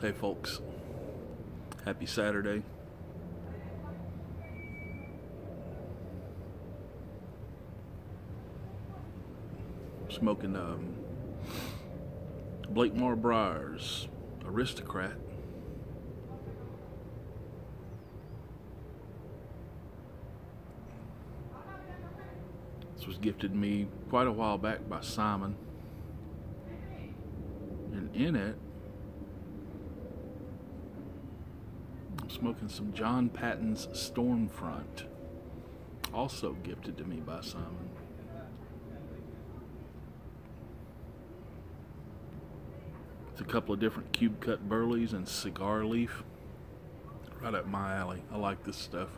Hey folks, happy Saturday. Smoking Blakemore Briars Aristocrat. This was gifted me quite a while back by Simon, and in it I'm smoking some John Patton's Stormfront, also gifted to me by Simon. It's a couple of different cube cut burleys and cigar leaf. Right up my alley. I like this stuff.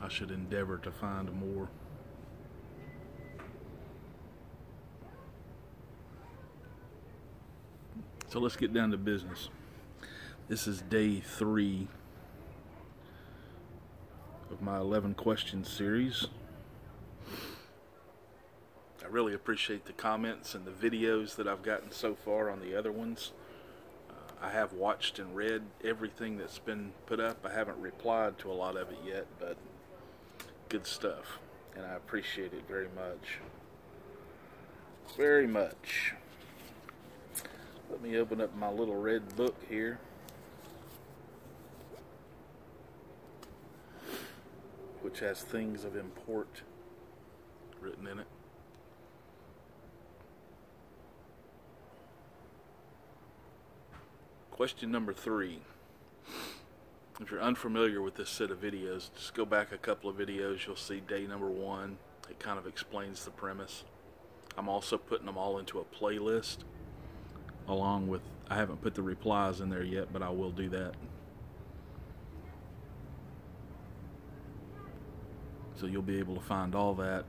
I should endeavor to find more. So let's get down to business. This is day 3 of my 11 questions series. I really appreciate the comments and the videos that I've gotten so far on the other ones. I have watched and read everything that's been put up. I haven't replied to a lot of it yet, but good stuff, and I appreciate it very much. Very much. Let me open up my little red book here. Which has things of import written in it. Question number 3. If you're unfamiliar with this set of videos, just go back a couple of videos. You'll see day number 1. It kind of explains the premise. I'm also putting them all into a playlist, along with, I haven't put the replies in there yet, but I will do that. So you'll be able to find all that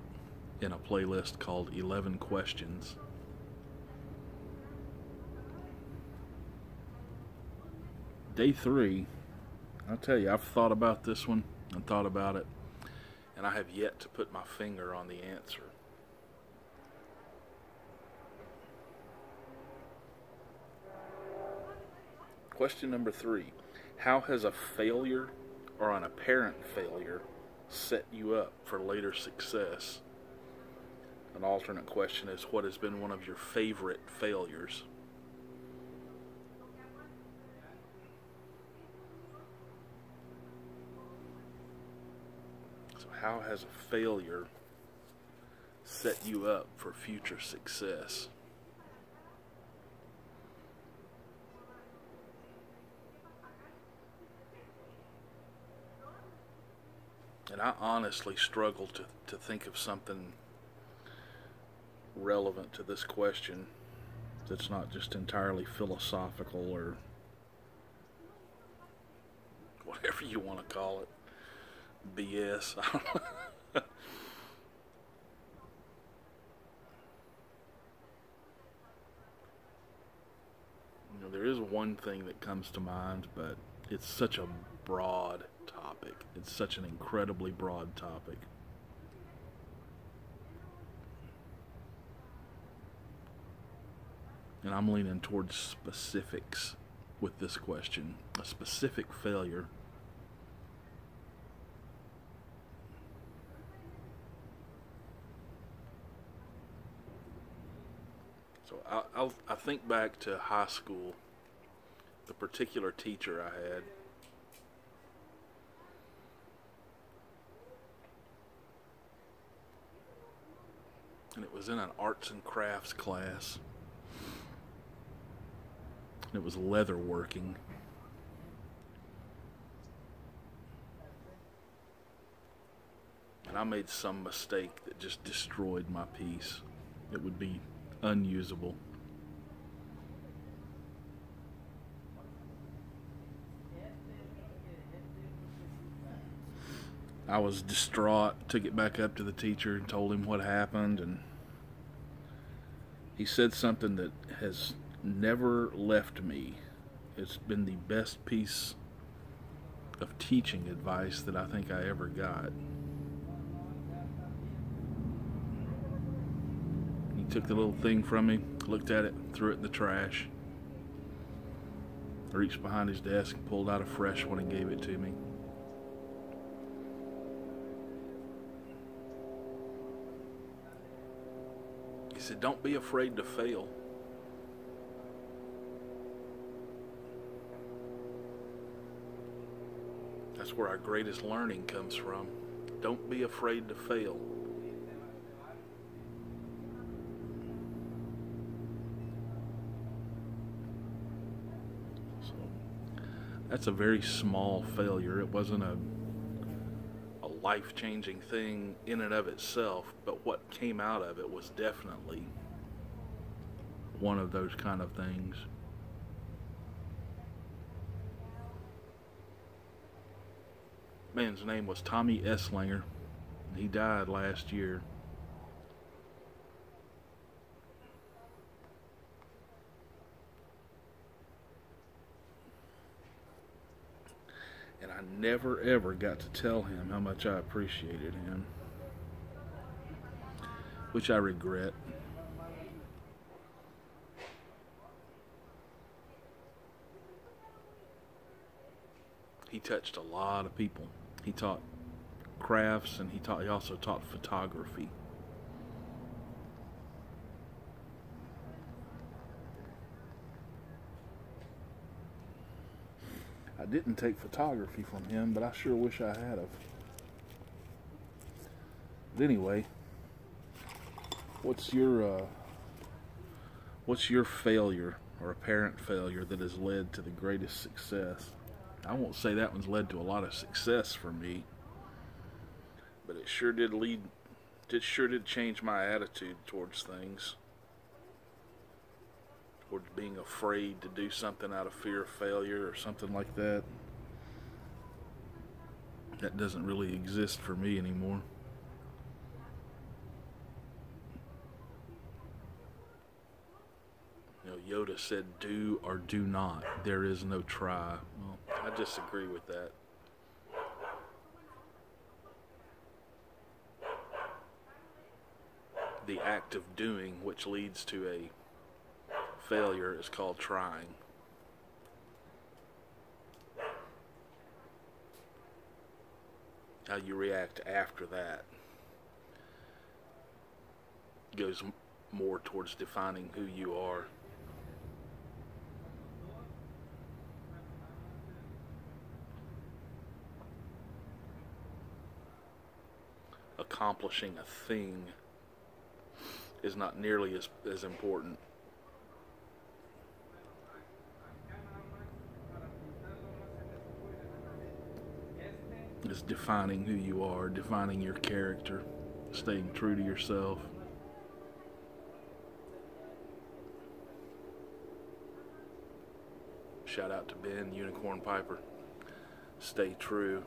in a playlist called 11 Questions. Day 3, I'll tell you, I've thought about this one and thought about it, and I have yet to put my finger on the answer. Question number 3. How has a failure or an apparent failure set you up for later success? An alternate question is, what has been one of your favorite failures? So how has a failure set you up for future success? And I honestly struggle to think of something relevant to this question that's not just entirely philosophical or whatever you want to call it. BS. You know, there is one thing that comes to mind, but it's such a broad topic. It's such an incredibly broad topic. And I'm leaning towards specifics with this question. A specific failure. So I think back to high school, the particular teacher I had. And it was in an arts and crafts class. And it was leather working. And I made some mistake that just destroyed my piece. It would be unusable. I was distraught, took it back up to the teacher and told him what happened, and he said something that has never left me. It's been the best piece of teaching advice that I think I ever got. took the little thing from me, looked at it, threw it in the trash, reached behind his desk and pulled out a fresh one and gave it to me. He said, "Don't be afraid to fail." That's where our greatest learning comes from. Don't be afraid to fail. So that's a very small failure. It wasn't a life-changing thing in and of itself, but what came out of it was definitely one of those kind of things. Man's name was Tommy Esslinger. He died last year. And I never ever got to tell him how much I appreciated him, which I regret. He touched a lot of people. He taught crafts, and he also taught photography. I didn't take photography from him, but I sure wish I had of. But anyway, what's your failure or apparent failure that has led to the greatest success? I won't say that one's led to a lot of success for me, but it sure did change my attitude towards things, towards being afraid to do something out of fear of failure or something like that. That doesn't really exist for me anymore. Yoda said, "Do or do not. There is no try." Well, I disagree with that. The act of doing, which leads to a failure, is called trying. How you react after that goes more towards defining who you are. Accomplishing a thing is not nearly as important as defining who you are, defining your character, staying true to yourself. Shout out to Ben, Unicorn Piper. Stay true.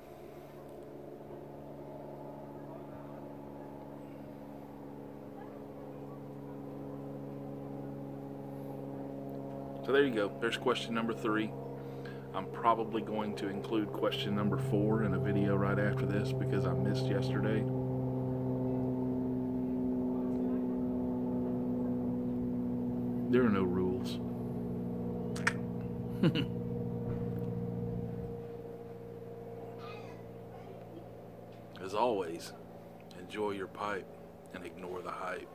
So there you go. There's question number 3. I'm probably going to include question number 4 in a video right after this because I missed yesterday. There are no rules. As always, enjoy your pipe and ignore the hype.